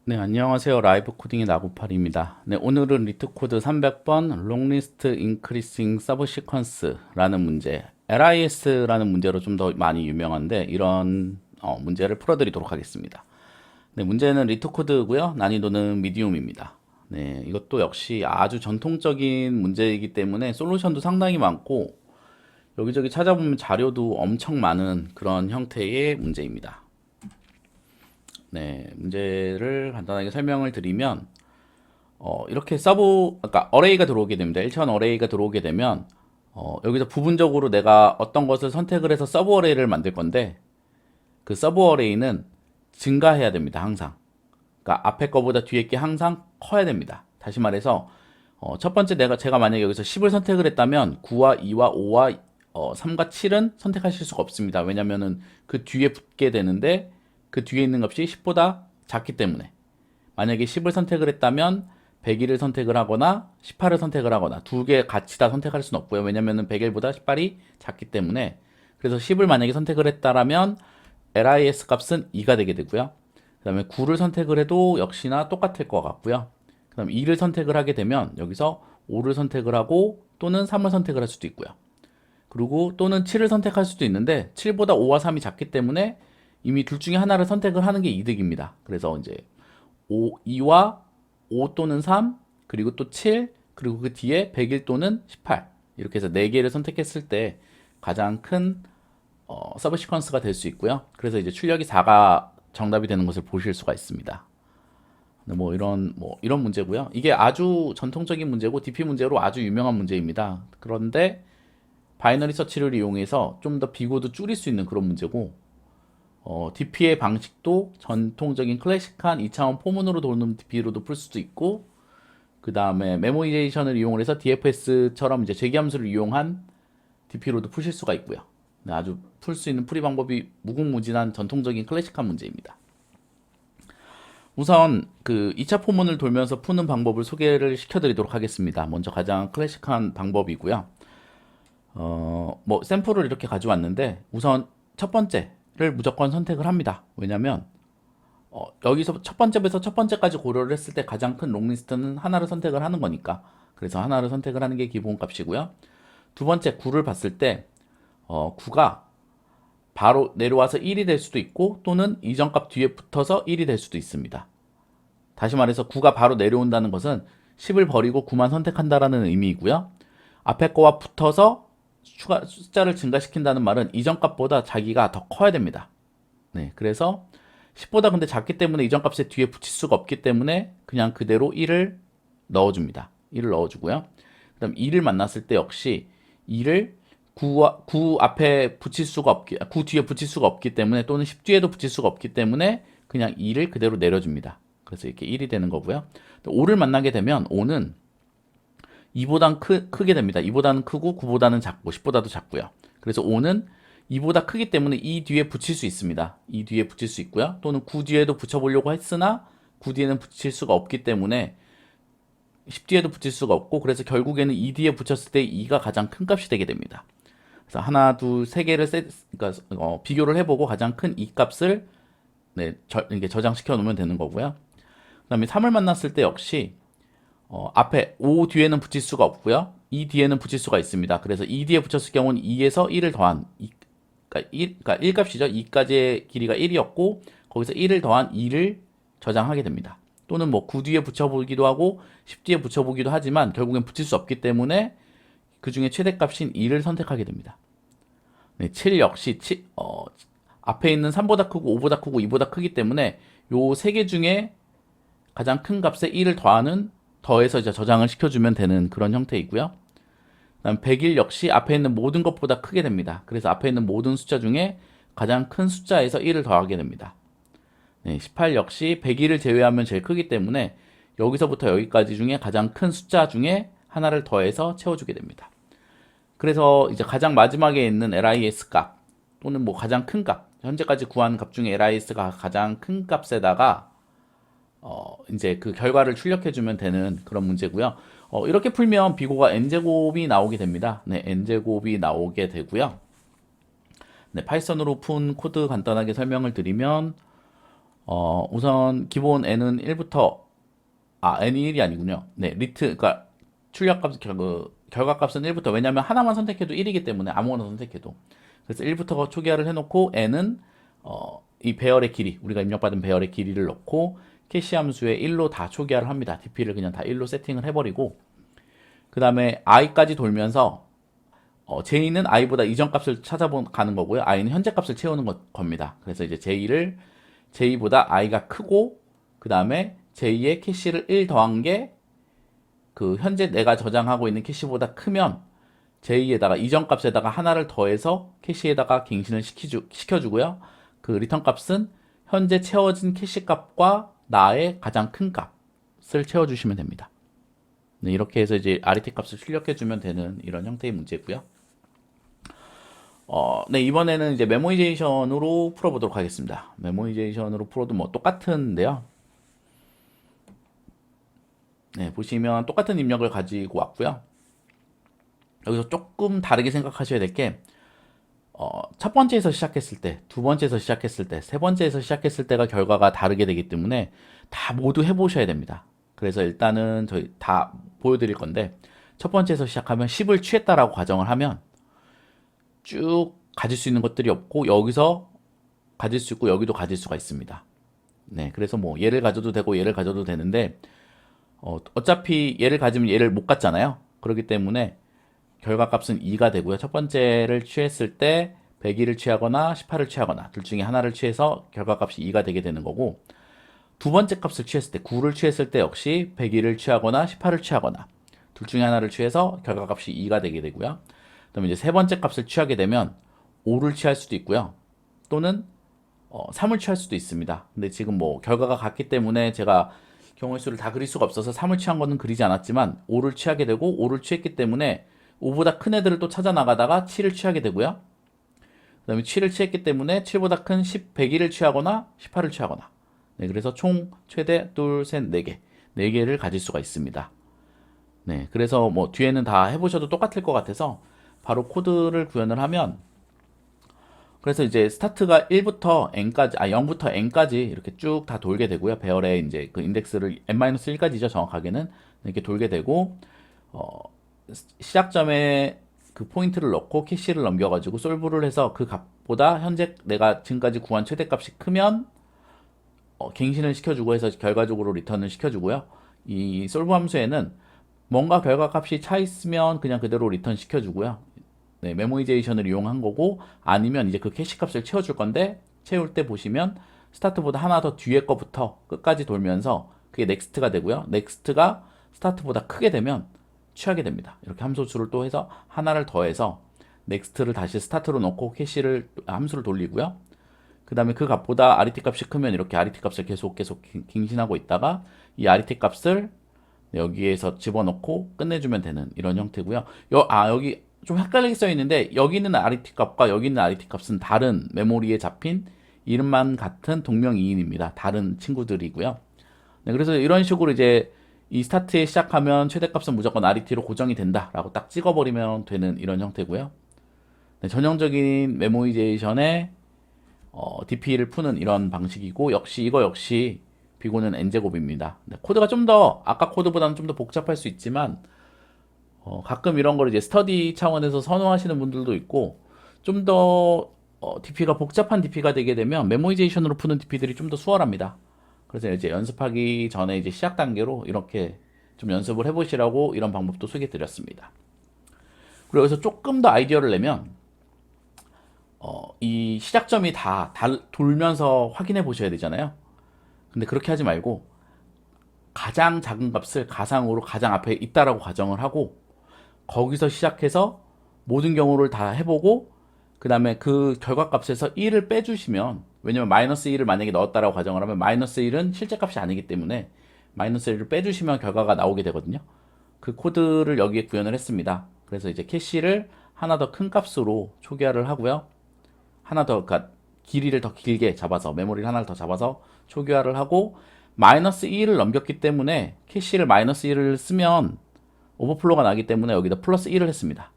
네, 안녕하세요. 라이브 코딩의 나구팔입니다. 네, 오늘은 리트 코드 300번 롱리스트 인크리싱 서브 시퀀스라는 문제, LIS라는 문제로 좀 더 많이 유명한데 이런 문제를 풀어드리도록 하겠습니다. 네, 문제는 리트 코드고요. 난이도는 미디움입니다. 네, 이것도 역시 아주 전통적인 문제이기 때문에 솔루션도 상당히 많고 여기저기 찾아보면 자료도 엄청 많은 그런 형태의 문제입니다. 네, 문제를 간단하게 설명을 드리면 이렇게 그러니까 어레이가 들어오게 됩니다. 1차원 어레이가 들어오게 되면 여기서 부분적으로 내가 어떤 것을 선택을 해서 서브 어레이를 만들 건데 그 서브 어레이는 증가해야 됩니다. 항상. 그러니까 앞에 거보다 뒤에 게 항상 커야 됩니다. 다시 말해서 첫 번째 제가 만약에 여기서 10을 선택을 했다면 9와 2와 5와 3과 7은 선택하실 수가 없습니다. 왜냐면은 그 뒤에 붙게 되는데 그 뒤에 있는 값이 10보다 작기 때문에 만약에 10을 선택을 했다면 101을 선택을 하거나 18을 선택을 하거나 두 개 같이 다 선택할 수는 없고요. 왜냐면은 101보다 18이 작기 때문에 그래서 10을 만약에 선택을 했다라면 LIS 값은 2가 되게 되고요. 그 다음에 9를 선택을 해도 역시나 똑같을 것 같고요. 그 다음에 2를 선택을 하게 되면 여기서 5를 선택을 하고 또는 3을 선택을 할 수도 있고요. 그리고 또는 7을 선택할 수도 있는데 7보다 5와 3이 작기 때문에 이미 둘 중에 하나를 선택을 하는 게 이득입니다. 그래서 이제 2와 5 또는 3 그리고 또 7 그리고 그 뒤에 101 또는 18 이렇게 해서 4개를 선택했을 때 가장 큰 서브 시퀀스가 될 수 있고요. 그래서 이제 출력이 4가 정답이 되는 것을 보실 수가 있습니다. 뭐 이런 문제고요. 이게 아주 전통적인 문제고 DP 문제로 아주 유명한 문제입니다. 그런데 바이너리 서치를 이용해서 좀 더 비고도 줄일 수 있는 그런 문제고 DP의 방식도 전통적인 클래식한 2차원 포문으로 도는 DP로도 풀 수도 있고 그 다음에 메모이제이션을 이용해서 DFS처럼 이제 재기함수를 이용한 DP로도 푸실 수가 있고요. 네, 아주 풀 수 있는 풀이 방법이 무궁무진한 전통적인 클래식한 문제입니다. 우선 그 2차 포문을 돌면서 푸는 방법을 소개를 시켜드리도록 하겠습니다. 먼저 가장 클래식한 방법이고요. 뭐 샘플을 이렇게 가져왔는데 우선 첫 번째를 무조건 선택을 합니다. 왜냐면 여기서 첫 번째부터 첫 번째까지 고려를 했을 때 가장 큰 롱리스트는 하나를 선택을 하는 거니까 그래서 하나를 선택을 하는 게 기본 값이고요. 두 번째 9를 봤을 때 9가 바로 내려와서 1이 될 수도 있고 또는 이전 값 뒤에 붙어서 1이 될 수도 있습니다. 다시 말해서 9가 바로 내려온다는 것은 10을 버리고 9만 선택한다라는 의미이고요. 앞에 거와 붙어서 숫자를 증가시킨다는 말은 이전 값보다 자기가 더 커야 됩니다. 네, 그래서 10보다 근데 작기 때문에 이전 값에 뒤에 붙일 수가 없기 때문에 그냥 그대로 1을 넣어줍니다. 1을 넣어주고요. 그 다음 2를 만났을 때 역시 2를 9 앞에 붙일 수가 9 뒤에 붙일 수가 없기 때문에 또는 10 뒤에도 붙일 수가 없기 때문에 그냥 2를 그대로 내려줍니다. 그래서 이렇게 1이 되는 거고요. 5를 만나게 되면 5는 2보단 크게 됩니다. 2보다는 크고 9보다는 작고 10보다도 작고요. 그래서 5는 2보다 크기 때문에 이 뒤에 붙일 수 있습니다. 이 뒤에 붙일 수 있고요. 또는 9 뒤에도 붙여보려고 했으나 9 뒤에는 붙일 수가 없기 때문에 10 뒤에도 붙일 수가 없고 그래서 결국에는 2 뒤에 붙였을 때 2가 가장 큰 값이 되게 됩니다. 그래서 하나, 둘, 세 개를 그러니까 비교를 해보고 가장 큰 이 값을 네, 이렇게 저장시켜 놓으면 되는 거고요. 그다음에 3을 만났을 때 역시 앞에 5 뒤에는 붙일 수가 없고요. 2 뒤에는 붙일 수가 있습니다. 그래서 2 뒤에 붙였을 경우는 2에서 1을 더한 그러니까 1 값이죠. 2까지의 길이가 1이었고 거기서 1을 더한 2를 저장하게 됩니다. 또는 뭐 9 뒤에 붙여보기도 하고 10 뒤에 붙여보기도 하지만 결국엔 붙일 수 없기 때문에 그 중에 최대값인 2를 선택하게 됩니다. 네, 7 역시 앞에 있는 3보다 크고 5보다 크고 2보다 크기 때문에 요 세 개 중에 가장 큰 값에 1을 더해서 이제 저장을 시켜주면 되는 그런 형태이고요. 그다음 101 역시 앞에 있는 모든 것보다 크게 됩니다. 그래서 앞에 있는 모든 숫자 중에 가장 큰 숫자에서 1을 더하게 됩니다. 네, 18 역시 101을 제외하면 제일 크기 때문에 여기서부터 여기까지 중에 가장 큰 숫자 중에 하나를 더해서 채워주게 됩니다. 그래서 이제 가장 마지막에 있는 LIS 값 또는 뭐 가장 큰 값, 현재까지 구한 값 중에 LIS가 가장 큰 값에다가 이제 그 결과를 출력해주면 되는 그런 문제고요. 이렇게 풀면 비고가 n제곱이 나오게 됩니다. 네, n제곱이 나오게 되고요. 네, 파이썬으로 푼 코드 간단하게 설명을 드리면 우선 기본 n은 1부터 n이 1이 아니군요. 네, 그러니까 출력값 결과값은 1부터 왜냐하면 하나만 선택해도 1이기 때문에 아무거나 선택해도 그래서 1부터 초기화를 해놓고 n은 이 배열의 길이 우리가 입력받은 배열의 길이를 넣고 캐시 함수에 1로 다 초기화를 합니다. dp를 그냥 다 1로 세팅을 해버리고 그 다음에 i까지 돌면서 j는 i보다 이전 값을 찾아가는 거고요. i는 현재 값을 채우는 겁니다. 그래서 이제 j보다 i가 크고 그 다음에 j의 캐시를 1 더한 게 그 현재 내가 저장하고 있는 캐시보다 크면 j에다가 이전 값에다가 하나를 더해서 캐시에다가 갱신을 시켜주고요. 그 리턴 값은 현재 채워진 캐시 값과 나의 가장 큰 값을 채워주시면 됩니다. 네, 이렇게 해서 이제 RET 값을 출력해주면 되는 이런 형태의 문제고요. 네, 이번에는 이제 메모이제이션으로 풀어보도록 하겠습니다. 메모이제이션으로 풀어도 뭐 똑같은데요. 네, 보시면 똑같은 입력을 가지고 왔고요. 여기서 조금 다르게 생각하셔야 될 게, 첫 번째에서 시작했을 때, 두 번째에서 시작했을 때, 세 번째에서 시작했을 때가 결과가 다르게 되기 때문에 다 모두 해보셔야 됩니다. 그래서 일단은 저희 다 보여드릴 건데, 첫 번째에서 시작하면 10을 취했다라고 가정을 하면 쭉 가질 수 있는 것들이 없고, 여기서 가질 수 있고, 여기도 가질 수가 있습니다. 네, 그래서 뭐 얘를 가져도 되고 얘를 가져도 되는데, 어차피 얘를 가지면 얘를 못 갖잖아요. 그렇기 때문에 결과값은 2가 되고요. 첫 번째를 취했을 때 102를 취하거나 18을 취하거나 둘 중에 하나를 취해서 결과값이 2가 되게 되는 거고 두 번째 값을 취했을 때 9를 취했을 때 역시 102를 취하거나 18을 취하거나 둘 중에 하나를 취해서 결과값이 2가 되게 되고요. 그다음에 이제 세 번째 값을 취하게 되면 5를 취할 수도 있고요. 또는 3을 취할 수도 있습니다. 근데 지금 뭐 결과가 같기 때문에 제가 경우의 수를 다 그릴 수가 없어서 3을 취한 거는 그리지 않았지만 5를 취하게 되고 5를 취했기 때문에 5보다 큰 애들을 또 찾아 나가다가 7을 취하게 되고요. 그 다음에 7을 취했기 때문에 7보다 큰 100일을 취하거나 18을 취하거나 네, 그래서 총 최대 둘, 셋, 4개 4개를 가질 수가 있습니다. 네, 그래서 뭐 뒤에는 다 해보셔도 똑같을 것 같아서 바로 코드를 구현을 하면 그래서 이제 스타트가 1부터 n까지 0부터 n까지 이렇게 쭉 다 돌게 되고요. 배열에 이제 그 인덱스를 n-1까지죠. 정확하게는 이렇게 돌게 되고 시작점에 그 포인트를 넣고 캐시를 넘겨가지고 솔브를 해서 그 값보다 현재 내가 지금까지 구한 최대값이 크면 갱신을 시켜주고 해서 결과적으로 리턴을 시켜주고요. 이 솔브 함수에는 뭔가 결과값이 차 있으면 그냥 그대로 리턴 시켜주고요. 네, 메모이제이션을 이용한 거고 아니면 이제 그 캐시 값을 채워줄 건데 채울 때 보시면 스타트보다 하나 더 뒤에 거부터 끝까지 돌면서 그게 넥스트가 되고요. 넥스트가 스타트보다 크게 되면 취하게 됩니다. 이렇게 함수수를 또 해서 하나를 더해서 넥스트를 다시 스타트로 넣고 캐시를 함수를 돌리고요. 그 다음에 그 값보다 RET 값이 크면 이렇게 RET 값을 계속 갱신하고 있다가 이 RET 값을 여기에서 집어넣고 끝내주면 되는 이런 형태고요. 여기 좀 헷갈리게 써 있는데 여기는 RET 값과 여기는 RET 값은 다른 메모리에 잡힌 이름만 같은 동명이인입니다. 다른 친구들이고요. 네, 그래서 이런 식으로 이제 이 스타트에 시작하면 최대값은 무조건 RET로 고정이 된다라고 딱 찍어버리면 되는 이런 형태고요. 네, 전형적인 메모이제이션의 DP를 푸는 이런 방식이고 이거 역시 비고는 n제곱입니다. 네, 코드가 좀 더 아까 코드보다는 좀 더 복잡할 수 있지만 가끔 이런 걸 이제 스터디 차원에서 선호하시는 분들도 있고 좀 더 DP가 복잡한 DP가 되게 되면 메모이제이션으로 푸는 DP들이 좀 더 수월합니다. 그래서 이제 연습하기 전에 이제 시작 단계로 이렇게 좀 연습을 해보시라고 이런 방법도 소개해 드렸습니다. 그리고 여기서 조금 더 아이디어를 내면 이 시작점이 다 돌면서 확인해 보셔야 되잖아요. 근데 그렇게 하지 말고 가장 작은 값을 가상으로 가장 앞에 있다라고 가정을 하고 거기서 시작해서 모든 경우를 다 해보고 그 다음에 그 결과값에서 1을 빼주시면 왜냐면 마이너스 1을 만약에 넣었다라고 가정을 하면 마이너스 1은 실제값이 아니기 때문에 마이너스 1을 빼주시면 결과가 나오게 되거든요. 그 코드를 여기에 구현을 했습니다. 그래서 이제 캐시를 하나 더 큰 값으로 초기화를 하고요. 하나 더 그러니까 길이를 더 길게 잡아서 메모리를 하나를 더 잡아서 초기화를 하고 마이너스 1을 넘겼기 때문에 캐시를 마이너스 1을 쓰면 오버플로가 나기 때문에 여기다 플러스 1을 했습니다.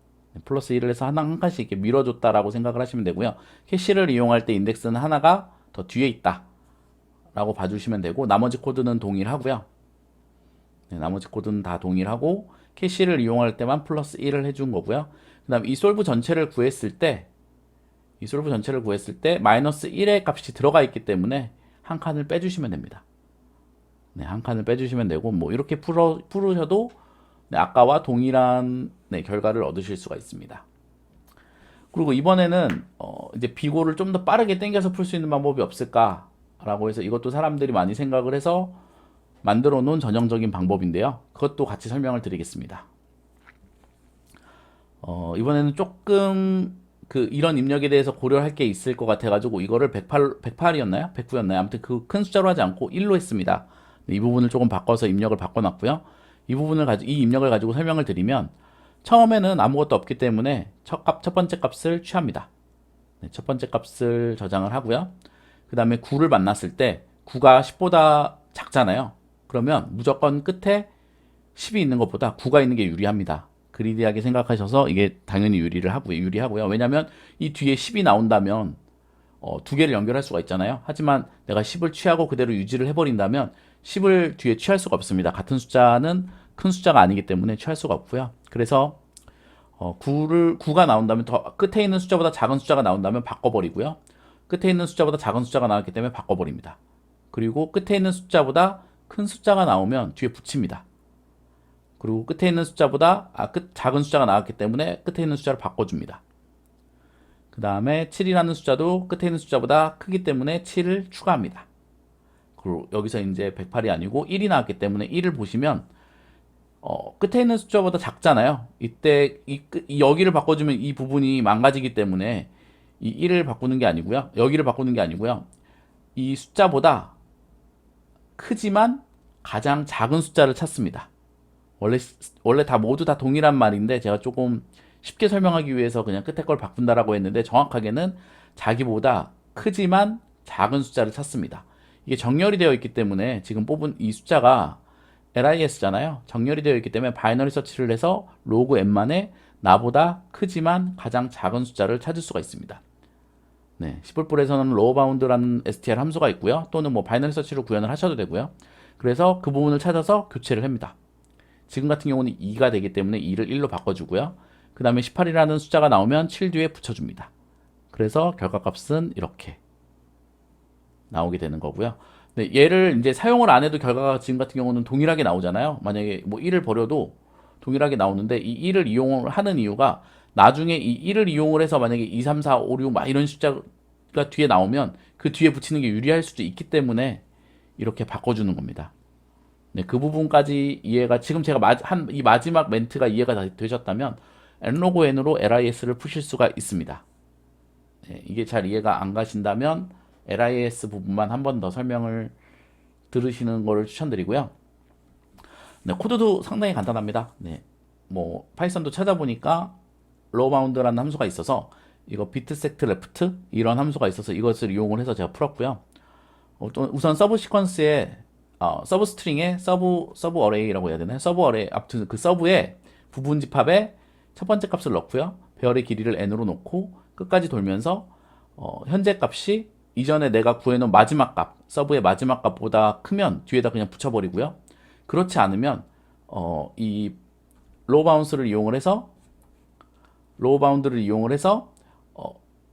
플러스 1을 해서 한 칸씩 이렇게 밀어줬다라고 생각을 하시면 되고요. 캐시를 이용할 때 인덱스는 하나가 더 뒤에 있다 라고 봐주시면 되고, 나머지 코드는 동일하고요. 네, 나머지 코드는 다 동일하고 캐시를 이용할 때만 플러스 1을 해준 거고요. 그 다음 이 솔브 전체를 구했을 때 마이너스 1의 값이 들어가 있기 때문에 한 칸을 빼주시면 됩니다. 네, 한 칸을 빼주시면 되고, 뭐 이렇게 풀으셔도 네, 아까와 동일한 네, 결과를 얻으실 수가 있습니다. 그리고 이번에는 이제 비고를 좀 더 빠르게 당겨서 풀 수 있는 방법이 없을까라고 해서 이것도 사람들이 많이 생각을 해서 만들어 놓은 전형적인 방법인데요. 그것도 같이 설명을 드리겠습니다. 이번에는 조금 이런 입력에 대해서 고려할 게 있을 것 같아가지고 이거를 108이었나요? 109였나요? 아무튼 그 큰 숫자로 하지 않고 1로 했습니다. 이 부분을 조금 바꿔서 입력을 바꿔놨고요. 이 입력을 가지고 설명을 드리면 처음에는 아무것도 없기 때문에 첫 번째 값을 취합니다. 네, 첫 번째 값을 저장을 하고요. 그 다음에 9를 만났을 때 9가 10보다 작잖아요. 그러면 무조건 끝에 10이 있는 것보다 9가 있는 게 유리합니다. 그리디하게 생각하셔서 이게 당연히 유리하고요. 왜냐하면 이 뒤에 10이 나온다면 두 개를 연결할 수가 있잖아요. 하지만 내가 10을 취하고 그대로 유지를 해버린다면 10을 뒤에 취할 수가 없습니다. 같은 숫자는 큰 숫자가 아니기 때문에 취할 수가 없고요. 그래서 9가 나온다면 더 끝에 있는 숫자보다 작은 숫자가 나온다면 바꿔버리고요. 끝에 있는 숫자보다 작은 숫자가 나왔기 때문에 바꿔버립니다. 그리고 끝에 있는 숫자보다 큰 숫자가 나오면 뒤에 붙입니다. 그리고 끝에 있는 숫자보다 작은 숫자가 나왔기 때문에 끝에 있는 숫자를 바꿔줍니다. 그 다음에 7이라는 숫자도 끝에 있는 숫자보다 크기 때문에 7을 추가합니다. 그리고 여기서 이제 108이 아니고 1이 나왔기 때문에 1을 보시면 끝에 있는 숫자보다 작잖아요. 이때 여기를 바꿔주면 이 부분이 망가지기 때문에 이 1을 바꾸는 게 아니고요. 여기를 바꾸는 게 아니고요. 이 숫자보다 크지만 가장 작은 숫자를 찾습니다. 원래 모두 다 동일한 말인데 제가 조금 쉽게 설명하기 위해서 그냥 끝에 걸 바꾼다라고 했는데 정확하게는 자기보다 크지만 작은 숫자를 찾습니다. 이게 정렬이 되어 있기 때문에 지금 뽑은 이 숫자가 LIS잖아요. 정렬이 되어 있기 때문에 바이너리 서치를 해서 로그 n만에 나보다 크지만 가장 작은 숫자를 찾을 수가 있습니다. 네, 시블풀에서는 로어 바운드라는 str 함수가 있고요. 또는 뭐 바이너리 서치로 구현을 하셔도 되고요. 그래서 그 부분을 찾아서 교체를 합니다. 지금 같은 경우는 2가 되기 때문에 2를 1로 바꿔주고요. 그 다음에 18이라는 숫자가 나오면 7 뒤에 붙여줍니다. 그래서 결과값은 이렇게 나오게 되는 거고요. 네, 얘를 이제 사용을 안 해도 결과가 지금 같은 경우는 동일하게 나오잖아요. 만약에 뭐 1을 버려도 동일하게 나오는데 이 1을 이용을 하는 이유가 나중에 이 1을 이용을 해서 만약에 2, 3, 4, 5, 6 막 이런 숫자가 뒤에 나오면 그 뒤에 붙이는 게 유리할 수도 있기 때문에 이렇게 바꿔주는 겁니다. 네, 그 부분까지 이해가 지금 제가 이 마지막 멘트가 이해가 되셨다면 n로그 n으로 LIS를 푸실 수가 있습니다. 네, 이게 잘 이해가 안 가신다면 LIS 부분만 한 번 더 설명을 들으시는 거를 추천드리고요. 네, 코드도 상당히 간단합니다. 네, 뭐 파이썬도 찾아보니까 로바운드라는 함수가 있어서 이거 비트세트 레프트 이런 함수가 있어서 이것을 이용을 해서 제가 풀었고요. 우선 서브 시퀀스에 서브 스트링에 서브 어레이라고 해야 되나요? 서브 어레이 아무튼 그 서브에 부분 집합에 첫 번째 값을 넣고요. 배열의 길이를 n으로 놓고 끝까지 돌면서 현재 값이 이전에 내가 구해놓은 마지막 값, 서브의 마지막 값보다 크면 뒤에다 그냥 붙여버리고요. 그렇지 않으면 이 로우 바운드를 이용을 해서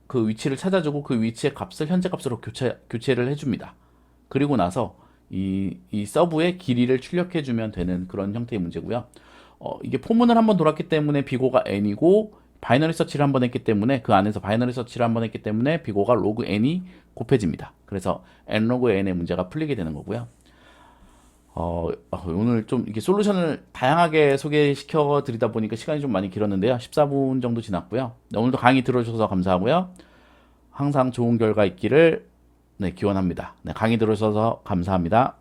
그 위치를 찾아주고 그 위치의 값을 현재 값으로 교체를 해줍니다. 그리고 나서 이 서브의 길이를 출력해주면 되는 그런 형태의 문제고요. 이게 포문을 한번 돌았기 때문에 비고가 n이고 바이너리 서치를 한번 했기 때문에 그 안에서 바이너리 서치를 한번 했기 때문에 비고가 로그 n이 곱해집니다. 그래서 n 로그 n의 문제가 풀리게 되는 거고요. 오늘 좀 이게 솔루션을 다양하게 소개시켜 드리다 보니까 시간이 좀 많이 길었는데요. 14분 정도 지났고요. 네, 오늘도 강의 들어주셔서 감사하고요. 항상 좋은 결과 있기를 네, 기원합니다. 네, 강의 들어주셔서 감사합니다.